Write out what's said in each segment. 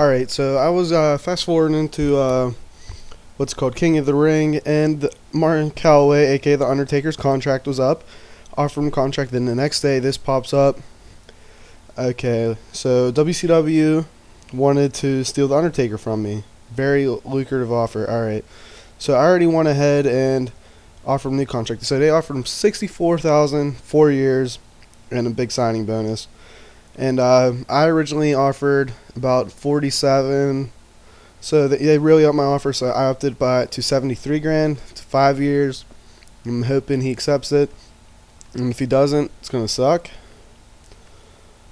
Alright, so I was fast forwarding into what's called King of the Ring, and Martin Calloway, aka The Undertaker's contract was up. Offered him contract, then the next day this pops up. Okay, so WCW wanted to steal The Undertaker from me. Very lucrative offer. Alright, so I already went ahead and offered him a new contract. So they offered him $64,000, 4 years, and a big signing bonus. And I originally offered about 47, so they really upped my offer. So I opted by to 73 grand to 5 years. I'm hoping he accepts it, and if he doesn't, it's gonna suck.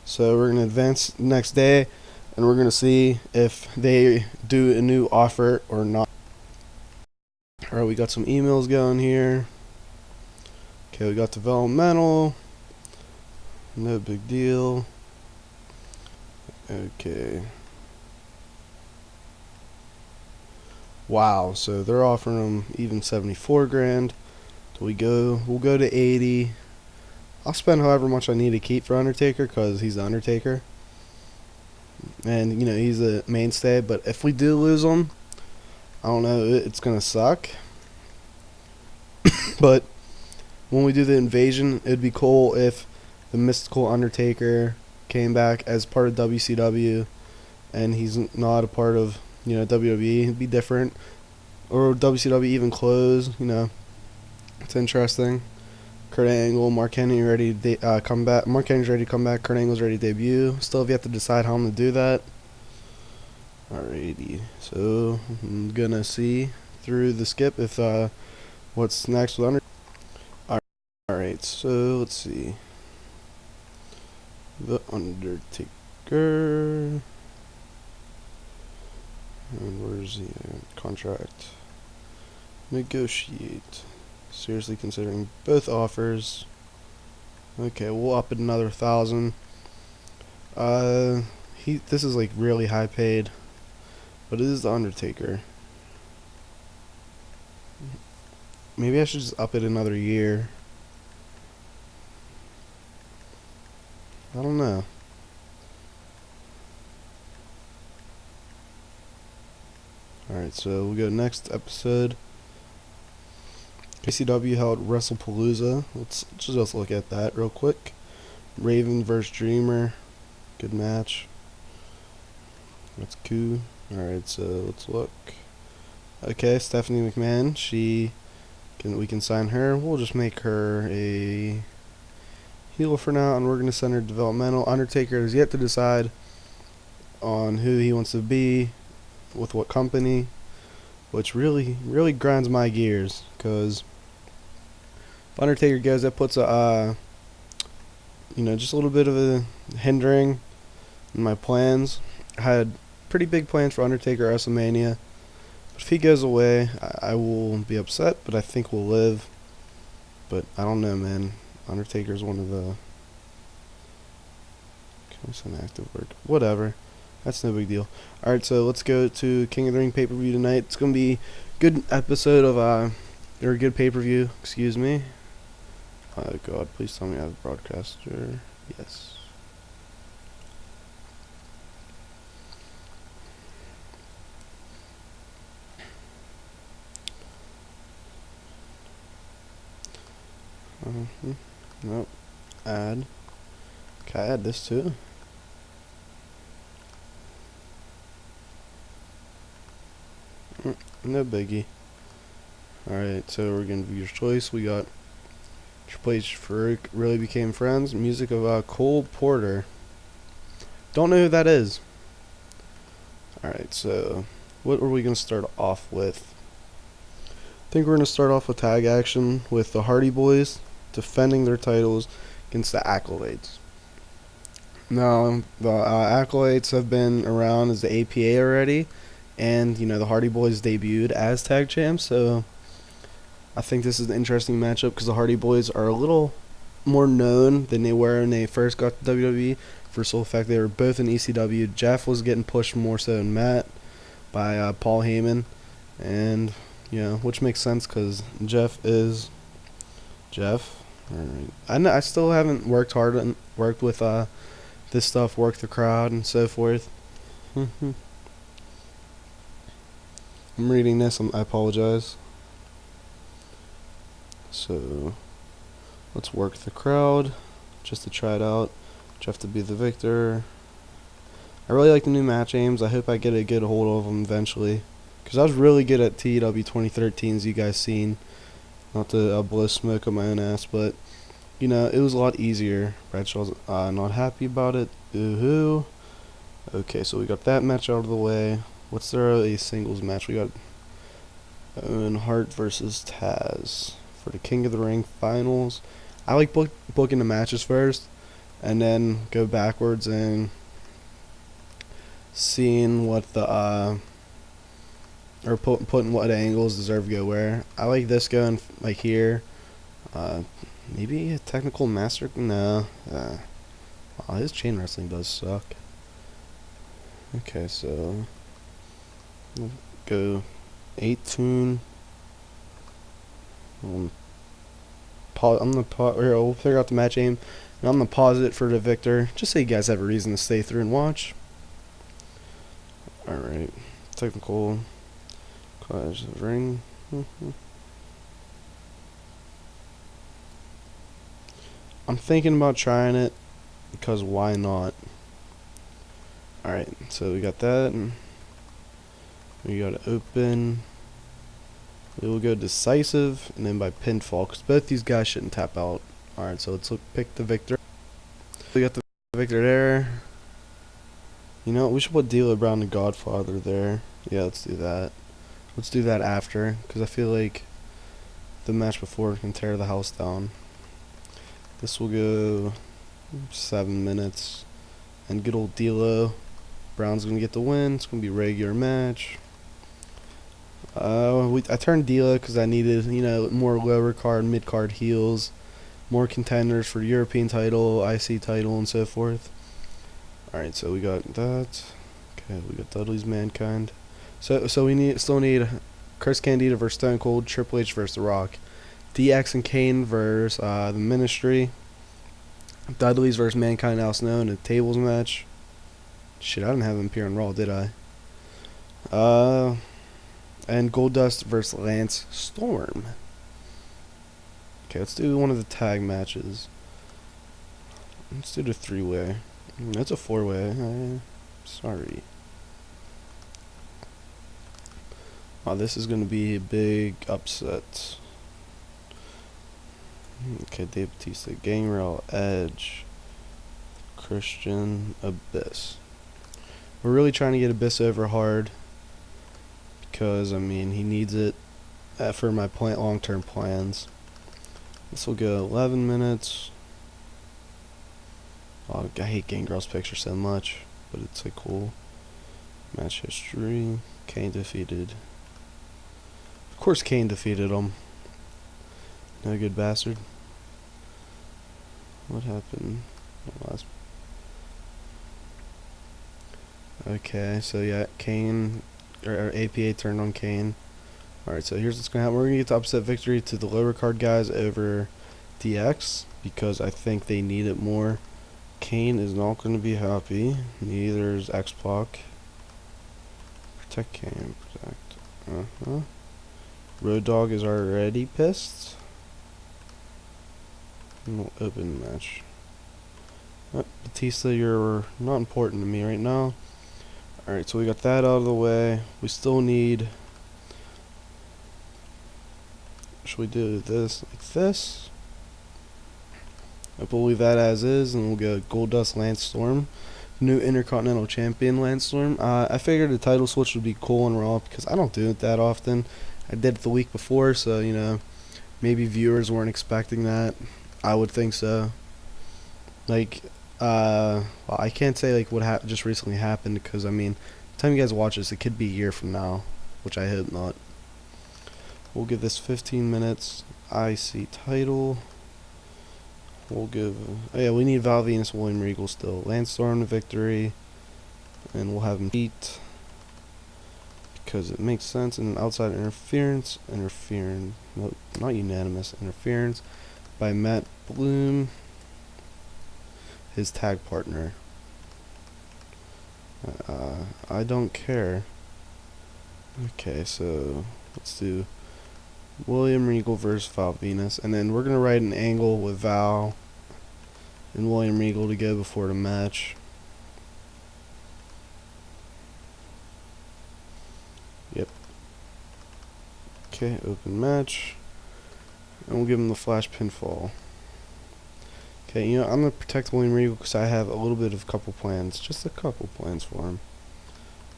So we're gonna advance next day, and we're gonna see if they do a new offer or not. All right, we got some emails going here. Okay, we got developmental. No big deal. Okay. Wow, so they're offering him even 74 grand. We'll go to 80. I'll spend however much I need to keep for Undertaker because he's the Undertaker. And, he's a mainstay. But if we do lose him, I don't know, it's going to suck. But when we do the invasion, it'd be cool if the mystical Undertaker came back as part of WCW, and he's not a part of WWE. It'd be different, or WCW even closed. It's interesting. Kurt Angle, Mark Henry ready to come back. Mark Henry's ready to come back. Kurt Angle's ready to debut. Still have yet to decide how I'm gonna do that. Alrighty, so I'm gonna see through the skip if what's next with Undertaker. Alright, so let's see. The Undertaker. And where's the contract? Negotiate. Seriously considering both offers. Okay, we'll up it another 1,000. This is like really high paid, but it is the Undertaker. Maybe I should just up it another year. I don't know. Alright, so we'll go next episode. KCW held WrestlePalooza. Let's just look at that real quick. Raven vs. Dreamer. Good match. That's cool. Alright, so let's look. Okay, Stephanie McMahon. We can sign her. We'll just make her a heel for now, and we're going to send her developmental. Undertaker has yet to decide on who he wants to be, with what company, which really grinds my gears, because if Undertaker goes, that puts a just a little bit of a hindering in my plans. I had pretty big plans for Undertaker at WrestleMania, but if he goes away, I will be upset, but I think we'll live. But I don't know, man. Undertaker's one of the active work, whatever. That's no big deal. Alright, so let's go to King of the Ring pay-per-view tonight. It's going to be a good episode of, or a good pay-per-view, excuse me. Oh god, please tell me I have a broadcaster. Yes. Nope. Add. Can I add this too? No biggie. Alright, so we're going to viewer's choice. We got Triple H Farouk really became friends. Music of Cole Porter. Don't know who that is. Alright, so what are we going to start off with? I think we're going to start off with tag action with the Hardy Boys defending their titles against the Acolytes. Now, the Acolytes have been around as the APA already, and the Hardy Boys debuted as tag champs, so I think this is an interesting matchup because the Hardy Boys are a little more known than they were when they first got to WWE. For sole fact, they were both in ECW. Jeff was getting pushed more so than Matt by Paul Heyman, and which makes sense because Jeff is Jeff. I still haven't worked with this stuff, worked the crowd and so forth. I'm reading this. I apologize. So let's work the crowd just to try it out. Jeff to be the victor. I really like the new match aims. I hope I get a good hold of them eventually, because I was really good at TEW 2013, as you guys seen. Not to blow smoke up my own ass, but you know, it was a lot easier. Bradshaw's not happy about it. Boo-hoo. Okay, so we got that match out of the way. What's there a singles match? We got Owen Hart versus Taz for the King of the Ring finals. I like booking the matches first, and then go backwards and seeing what the or putting what angles deserve to go where. I like this going like here. Maybe a technical master. No. Wow, his chain wrestling does suck. Okay, so we'll go 8-tune. I'm gonna we'll figure out the match aim, and I'm gonna pause it for the victor, just so you guys have a reason to stay through and watch. All right, technical clash of ring. I'm thinking about trying it because why not? All right, so we got that, and we got to open. We will go decisive, and then by pinfall, because both these guys shouldn't tap out. Alright, so let's pick the victor. We got the victor there. You know, we should put D'Lo Brown the Godfather there. Yeah, let's do that. Let's do that after, because I feel like the match before can tear the house down. This will go 7 minutes. And good old D'Lo Brown's going to get the win. It's going to be a regular match. I turned D'Lo because I needed, you know, more lower card, mid card heels, more contenders for European title, IC title, and so forth. All right, so we got that. Okay, we got Dudley's Mankind. So we still need Chris Candido versus Stone Cold, Triple H versus The Rock, DX and Kane versus the Ministry, Dudley's versus Mankind, Al Snow in a tables match. Shit, I didn't have him appear on Raw, did I? And Goldust versus Lance Storm. Okay, let's do one of the tag matches. Let's do the 3-way. That's a 4-way. Sorry. Oh, this is going to be a big upset. Okay, Dave Bautista, Gangrel, Edge, Christian, Abyss. We're really trying to get Abyss over hard, because, I mean, he needs it for my long-term plans. This will go 11 minutes. Oh, I hate Gangrel's picture so much, but it's like cool. Match history. Kane defeated. Of course Kane defeated him. No good bastard. What happened? Okay, so yeah, Kane, or APA turned on Kane. Alright, so here's what's going to happen. We're going to get the upset victory to the lower card guys over DX, because I think they need it more. Kane is not going to be happy. Neither is X-Pac. Protect Kane. Protect. Road Dogg is already pissed. We'll open the match. Batista, you're not important to me right now. Alright, so we got that out of the way. We still need... Should we do this like this? I believe that as is, and we'll go Goldust Lance Storm. New Intercontinental Champion Lance Storm. I figured the title switch would be cool on Raw, because I don't do it that often. I did it the week before, so, you know, maybe viewers weren't expecting that. I would think so. Like, well, I can't say like what just recently happened, because I mean, by the time you guys watch this, it could be a year from now, which I hope not. We'll give this 15 minutes. IC title. We'll give. Oh yeah, we need Val Venus, William Regal still. Lance Storm the victory, and we'll have him beat because it makes sense. And outside interference, nope, not unanimous interference by Matt Bloom, his tag partner. I don't care. Okay, so let's do William Regal versus Val Venus, and then we're gonna write an angle with Val and William Regal to go before the match. Yep. Okay, open match, and we'll give him the flash pinfall. Okay, you know, I'm gonna protect William Regal because I have a little bit of couple plans, just a couple plans for him,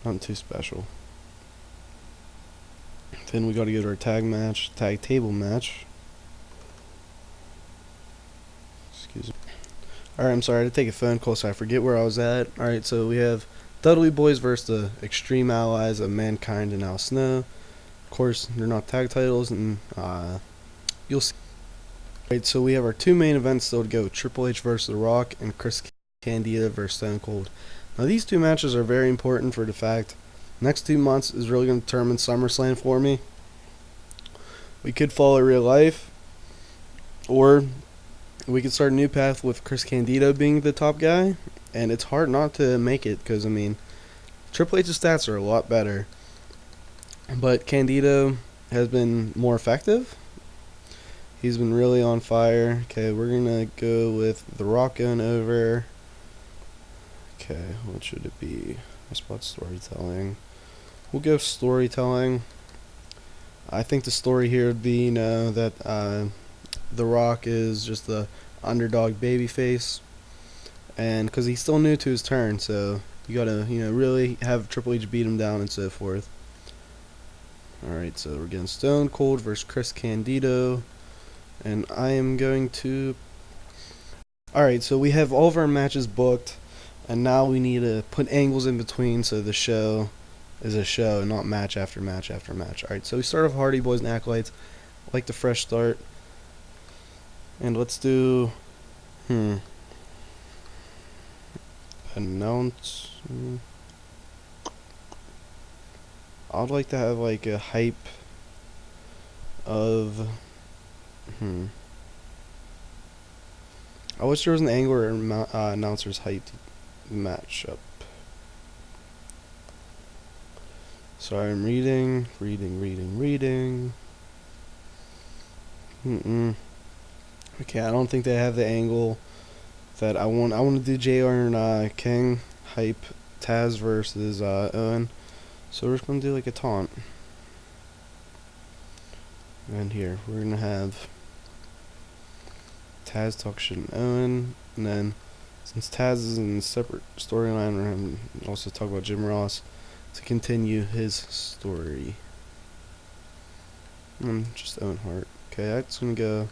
nothing too special. Then we got to go to our tag table match. Excuse me. Alright, I'm sorry, I had to take a phone call, so I forget where I was at. Alright, so we have Dudley Boys versus the Extreme Allies of Mankind and Al Snow. Of course, they're not tag titles, and you'll see. Alright, so we have our two main events still to go: Triple H versus The Rock and Chris Candido versus Stone Cold. Now, these two matches are very important for the fact next 2 months is really going to determine SummerSlam for me. We could follow real life, or we could start a new path with Chris Candido being the top guy, and it's hard not to make it because, I mean, Triple H's stats are a lot better, but Candido has been more effective. He's been really on fire. Okay, we're going to go with The Rock going over. Okay, what should it be? I spot storytelling. We'll go storytelling. I think the story here would be, you know, that The Rock is just the underdog babyface, and because he's still new to his turn, so you gotta, you know, really have Triple H beat him down and so forth. Alright, so we're getting Stone Cold versus Chris Candido, and I am going to... Alright, so we have all of our matches booked, and now we need to put angles in between so the show is a show and not match after match after match. Alright, so we start off Hardy Boys and Acolytes. I like the fresh start. And let's do... Announce... I'd like to have like a hype of... I wish there was an angle where announcers hyped matchup. Sorry, I'm reading. Okay, I don't think they have the angle that I want. I want to do JR and King hype Taz versus Owen. So we're just gonna do like a taunt. And here we're gonna have Taz talk shit and Owen, and then since Taz is in a separate storyline, we're gonna also talk about Jim Ross to continue his story. Just Owen Hart. Okay, that's gonna go.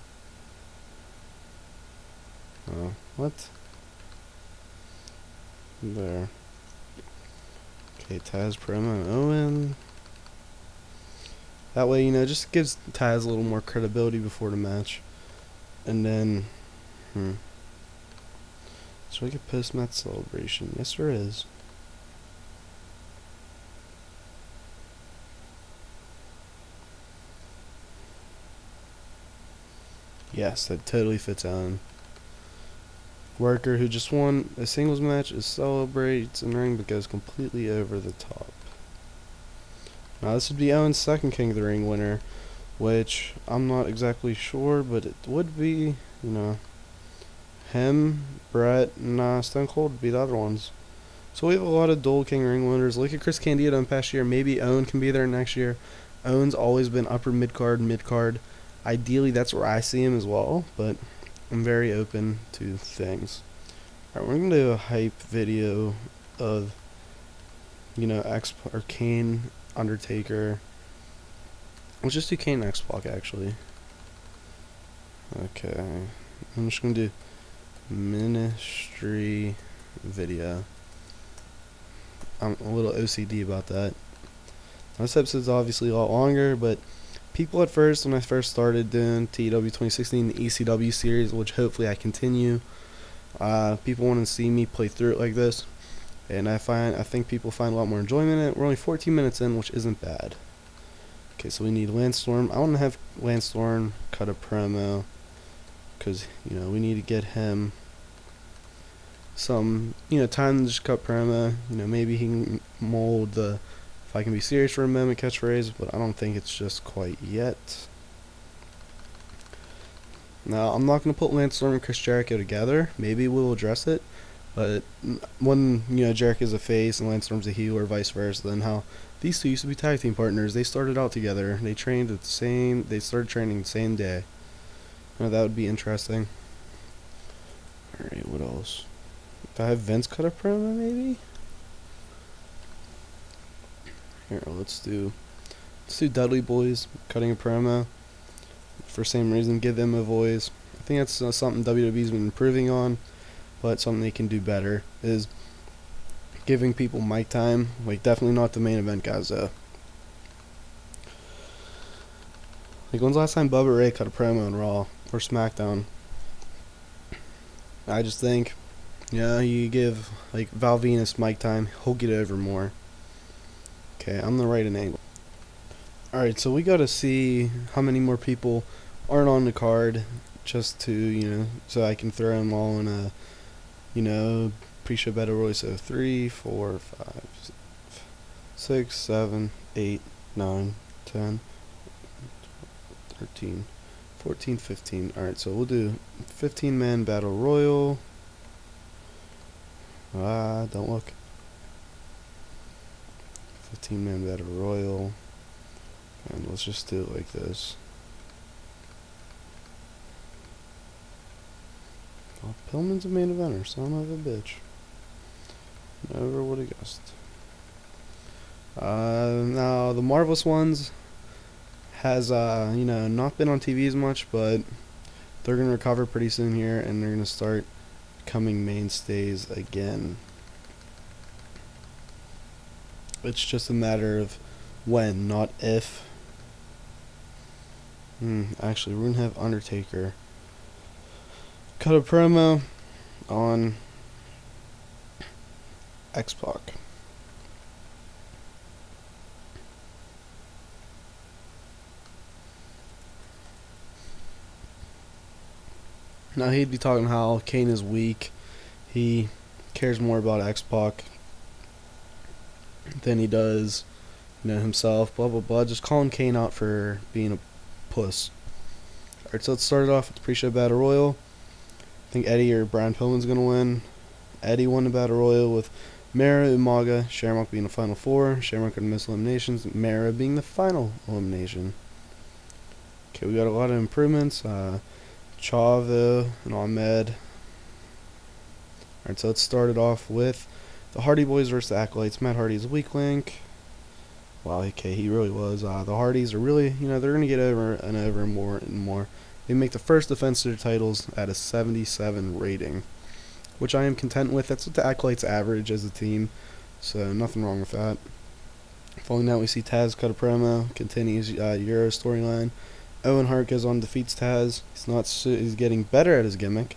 Oh, what? There. Okay, Taz promo Owen. That way, you know, just gives Taz a little more credibility before the match. And then, so like a post-match celebration. Yes, there is. Yes, that totally fits on. Worker who just won a singles match is celebrates in ring but goes completely over the top. Now this would be Owen's second King of the Ring winner, which I'm not exactly sure, but it would be, you know, him, Brett, and Stone Cold would be the other ones. So we have a lot of dual King of the Ring winners. Look at Chris Candido in past year. Maybe Owen can be there next year. Owen's always been upper mid-card. Ideally, that's where I see him as well, but I'm very open to things. Alright, we're going to do a hype video of, you know, Kane, Undertaker. Let's just do Kane and X-Pac, actually. Okay. I'm just going to do ministry video. I'm a little OCD about that. This episode's obviously a lot longer, but people at first, when I first started doing TEW 2016, the ECW series, which hopefully I continue, people want to see me play through it like this, and I think people find a lot more enjoyment in it. We're only 14 minutes in, which isn't bad. Okay, so we need Lance Storm. I want to have Lance Storm cut a promo, because, you know, we need to get him some, you know, time to just cut promo. You know, maybe he can mold the I can be serious for a moment catchphrase, but I don't think it's just quite yet. Now, I'm not going to put Lance Storm and Chris Jericho together. Maybe we'll address it. But when, Jericho's a face and Lance Storm's a heel, or vice versa, then how these two used to be tag team partners. They started out together. They started training the same day. That would be interesting. Alright, what else? Do I have Vince cut a promo, maybe? Here, let's do Dudley Boys cutting a promo. For same reason, give them a voice. I think that's something WWE's been improving on, but something they can do better is giving people mic time. Like, definitely not the main event guys, though. Like, when's the last time Bubba Ray cut a promo on Raw or SmackDown? I just think, you give, like, Val Venus mic time, he'll get over more. Okay, I'm gonna write an angle. Alright, so we gotta see how many more people aren't on the card, just to, so I can throw them all in a, pre-show battle royal. So 3, 4, 5, 6, 7, 8, 9, 10, 13, 14, 15. Alright, so we'll do 15-man battle royal. Don't look. 15-man battle royal. And let's just do it like this. Oh, Pillman's a main eventer, son of a bitch. Never would have guessed. Now, the Marvelous Ones has, not been on TV as much, but they're going to recover pretty soon here, and they're going to start becoming mainstays again. It's just a matter of when, not if. Actually, we're going to have Undertaker cut a promo on X-Pac. Now, he'd be talking how Kane is weak. He cares more about X-Pac than he does, himself. Blah, blah, blah. Just calling Kane out for being a puss. Alright, so let's start it off with the pre-show battle royal. I think Eddie or Brian Pillman's going to win. Eddie won the battle royal with Mara, Umaga, Shamrock being the final four. Shamrock in the miss eliminations. Mara being the final elimination. Okay, we got a lot of improvements. Chavo and Ahmed. Alright, so let's start it off with the Hardy Boys versus the Acolytes. Matt Hardy is a weak link. Wow, okay, he really was. The Hardys are really, they're going to get over and over more and more. They make the first defense of their titles at a 77 rating, which I am content with. That's what the Acolytes average as a team, so nothing wrong with that. Following that, we see Taz cut a promo, continues Euro storyline. Owen Hart goes on, defeats Taz. He's getting better at his gimmick,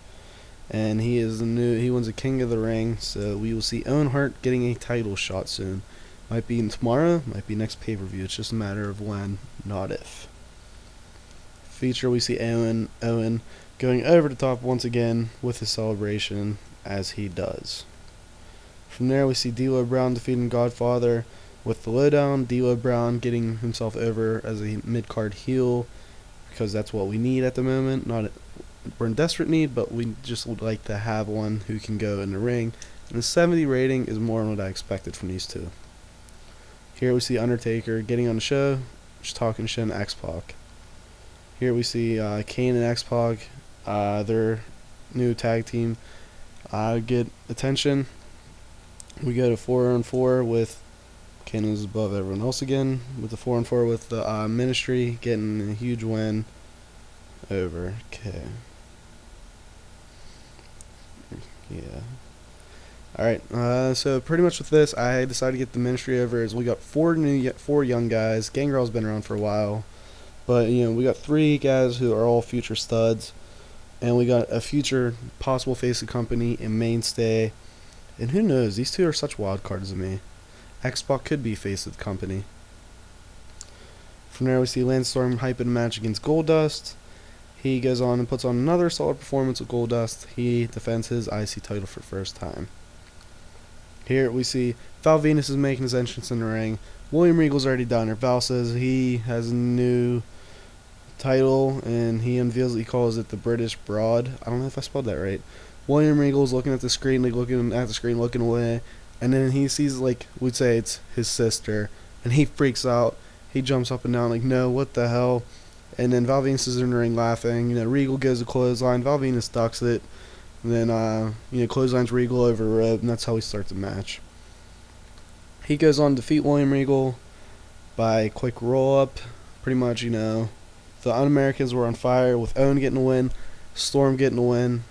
and he wins a King of the Ring. So we will see Owen Hart getting a title shot soon. Might be tomorrow, might be next pay-per-view. It's just a matter of when, not if. Feature, we see Owen going over the top once again with his celebration, as he does. From there, we see D'Lo Brown defeating Godfather with the lowdown. D'Lo Brown getting himself over as a mid-card heel, because that's what we need at the moment. We're in desperate need, but we just would like to have one who can go in the ring. And the 70 rating is more than what I expected from these two. Here we see Undertaker getting on the show, just talking shit to X-Pac. Here we see Kane and X-Pac, their new tag team, get attention. We go to 4-on-4 with Kane is above everyone else again, with the 4-on-4 with the Ministry getting a huge win over. Okay. Yeah. Alright, so pretty much with this, I decided to get the Ministry over as we got four young guys. Gangrel's been around for a while. But, we got 3 guys who are all future studs. And we got a future possible face of company and mainstay. And who knows, these two are such wild cards to me. X-Pac could be face of the company. From there we see Lance Storm hyping a match against Goldust. He goes on and puts on another solid performance with Goldust. He defends his IC title for the first time. Here we see Val Venus is making his entrance in the ring. William Regal's already done it. Val says he has a new title, and he unveils it. He calls it the British Broad. I don't know if I spelled that right. William Regal's looking at the screen, looking away, and then he sees, like, we'd say it's his sister, and he freaks out. He jumps up and down like, no, what the hell? And then Val Venus is in the ring laughing. Regal gives a clothesline. Val Venus ducks it. And then, clotheslines Regal over the rope, and that's how we start the match. He goes on to defeat William Regal by quick roll up. Pretty much, the Un-Americans were on fire with Owen getting a win, Storm getting a win,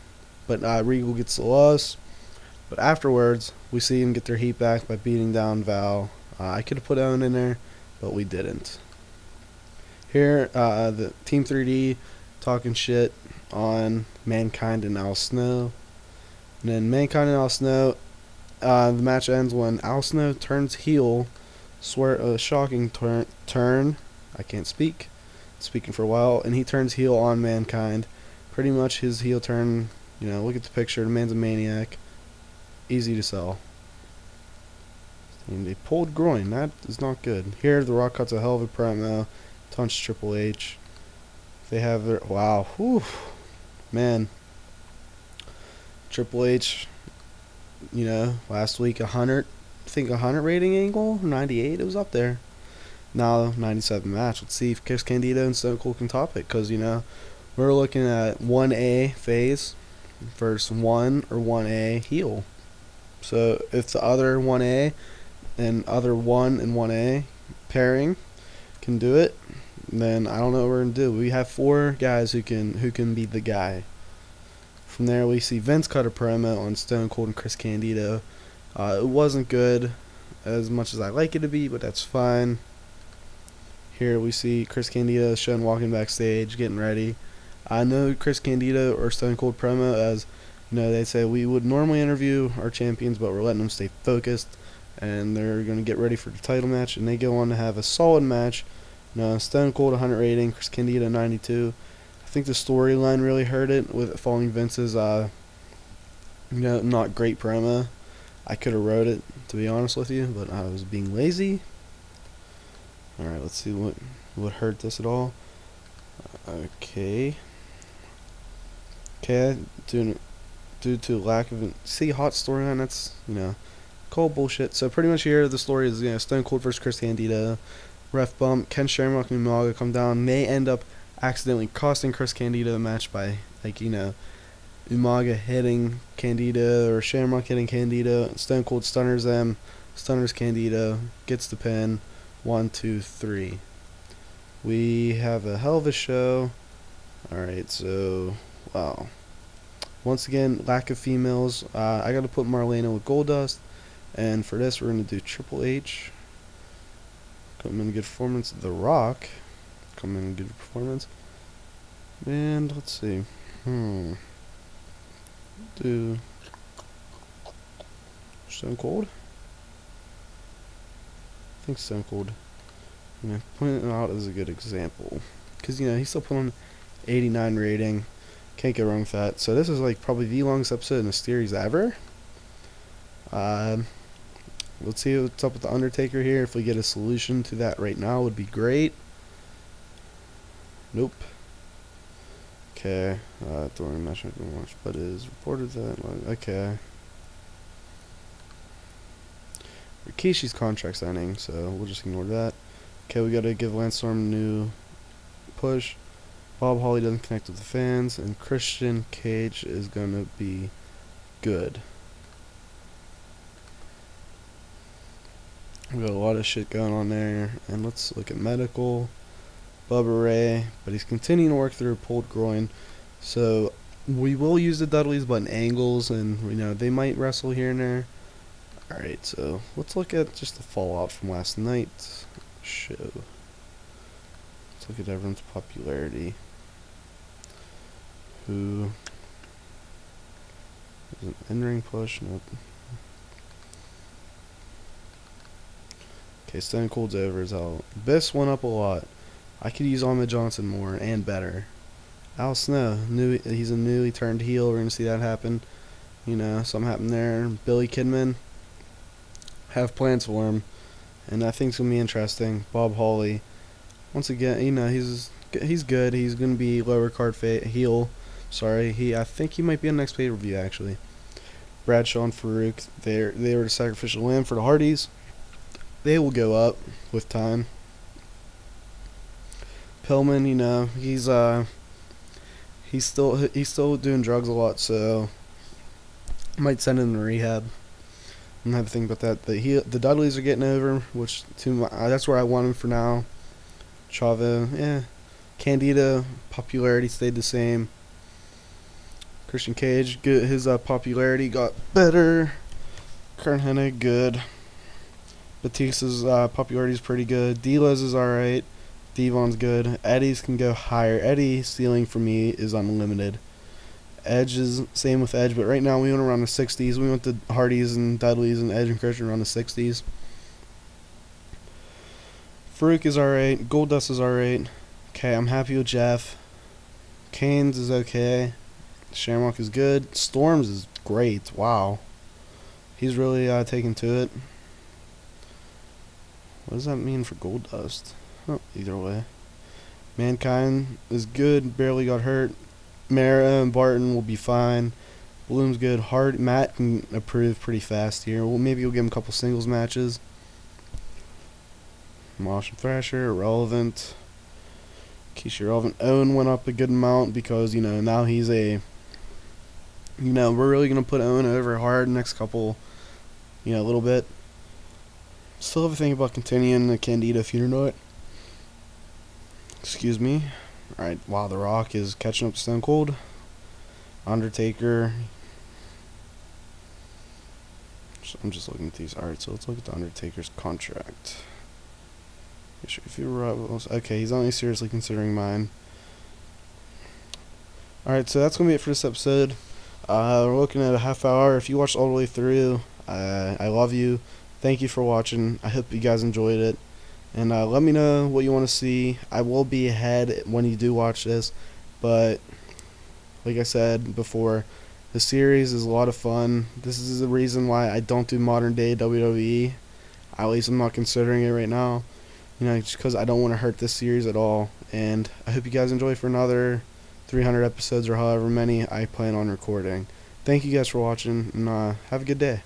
but Regal gets the loss. But afterwards, we see him get their heat back by beating down Val. I could have put Owen in there, but we didn't. Here, the Team 3D talking shit on Mankind and Al Snow. And then Mankind and Al Snow, the match ends when Al Snow turns heel. Shocking turn. I can't speak. Speaking for a while. And he turns heel on Mankind. Pretty much his heel turn, look at the picture. The man's a maniac. Easy to sell. And they pulled groin. That is not good. Here, The Rock cuts a hell of a promo. Taunts Triple H. They have their... Wow. Whew. Man. Triple H, last week 100, I think 100 rating angle, 98, it was up there. Now 97 match. Let's see if Chris Candido and Stone Cold can top it, because we're looking at 1A phase versus 1 or 1A heel. So if the other 1A and other 1 and 1A pairing can do it, then I don't know what we're gonna do. We have 4 guys who can be the guy. From there, we see Vince cut a promo on Stone Cold and Chris Candido. It wasn't good as much as I like it to be, but that's fine. Here we see Chris Candido shown walking backstage, getting ready. I know Chris Candido or Stone Cold promo as, they say we would normally interview our champions, but we're letting them stay focused, and they're going to get ready for the title match, and they go on to have a solid match. Stone Cold 100 rating, Chris Candido 92. I think the storyline really hurt it with following Vince's, not great promo. I could have wrote it, to be honest with you, but I was being lazy. Alright, let's see what hurt this at all. Okay, due to lack of... See, hot storyline, that's, cold bullshit. So pretty much here, the story is, Stone Cold versus Chris Candido. Ref bump, Ken Shamrock and Umaga come down. May end up accidentally costing Chris Candido the match by, Umaga hitting Candido or Shamrock hitting Candido. Stone Cold stunners them, stunners Candido, gets the pin. 1, 2, 3. We have a hell of a show. Alright, so, wow. Once again, lack of females. I got to put Marlena with Goldust. And for this, we're going to do Triple H. Come in good performance. The Rock. Come in good performance. And let's see. Do Stone Cold? I think Stone Cold. Pointing it out as a good example. Because, he's still put on 89 rating. Can't go wrong with that. So this is probably the longest episode in the series ever. Let's see what's up with the Undertaker here. If we get a solution to that right now, would be great. Nope. Okay. During match I can watch, but it is reported that. Okay. Rikishi's contract's ending, so we'll just ignore that. Okay, we gotta give Lance Storm a new push. Bob Holly doesn't connect with the fans, and Christian Cage is gonna be good. We got a lot of shit going on there, and let's look at medical. Bubba Ray, but he's continuing to work through a pulled groin, so we will use the Dudleys, but in angles, and they might wrestle here and there. Alright, so let's look at just the fallout from last night's show. Let's look at everyone's popularity. Who is an in-ring push? Nope. Okay, Stone Cold's over as hell. Biss went up a lot. I could use Ahmed Johnson more and better. Al Snow, he's a newly turned heel. We're gonna see that happen. Something happened there. Billy Kidman, have plans for him, and I think it's gonna be interesting. Bob Holly, once again, he's good. He's gonna be lower card heel. Sorry, I think he might be on next pay per view actually. Bradshaw and Farouk, they were the sacrificial lamb for the Hardys. They will go up with time. Pillman, he's still doing drugs a lot, so might send him to rehab. I'm have to think about that. The Dudleys are getting over, which that's where I want him for now. Chavo, yeah. Candida popularity stayed the same. Christian Cage, good. His popularity got better. Kurt Hennig, good. Batista's popularity is pretty good. D-Loz is alright. Devon's good. Eddie's can go higher. Eddie's ceiling for me is unlimited. Edge is same with Edge, but right now we went around the 60s. We went to Hardys and Dudleys and Edge and Christian around the 60s. Farouk is alright. Goldust is alright. Okay, I'm happy with Jeff. Canes is okay. Shamrock is good. Storms is great. Wow. He's really taking to it. What does that mean for Goldust? Oh, either way. Mankind is good. Barely got hurt. Mara and Barton will be fine. Bloom's good. Matt can improve pretty fast here. Well, maybe we'll give him a couple singles matches. Mosh and Thrasher, irrelevant. Keisha irrelevant. Owen went up a good amount because, now he's we're really going to put Owen over hard next couple, a little bit. Still have a thing about continuing the Candida feud or not. Excuse me. Alright, wow, The Rock is catching up to Stone Cold. Undertaker. I'm just looking at these. Alright, so let's look at the Undertaker's contract. If you okay, he's only seriously considering mine. Alright, so that's going to be it for this episode. We're looking at a half hour. If you watched all the way through, I love you. Thank you for watching. I hope you guys enjoyed it. And let me know what you want to see. I will be ahead when you do watch this. But, like I said before, the series is a lot of fun. This is the reason why I don't do modern day WWE. At least I'm not considering it right now. Just because I don't want to hurt this series at all. And I hope you guys enjoy for another 300 episodes or however many I plan on recording. Thank you guys for watching, and have a good day.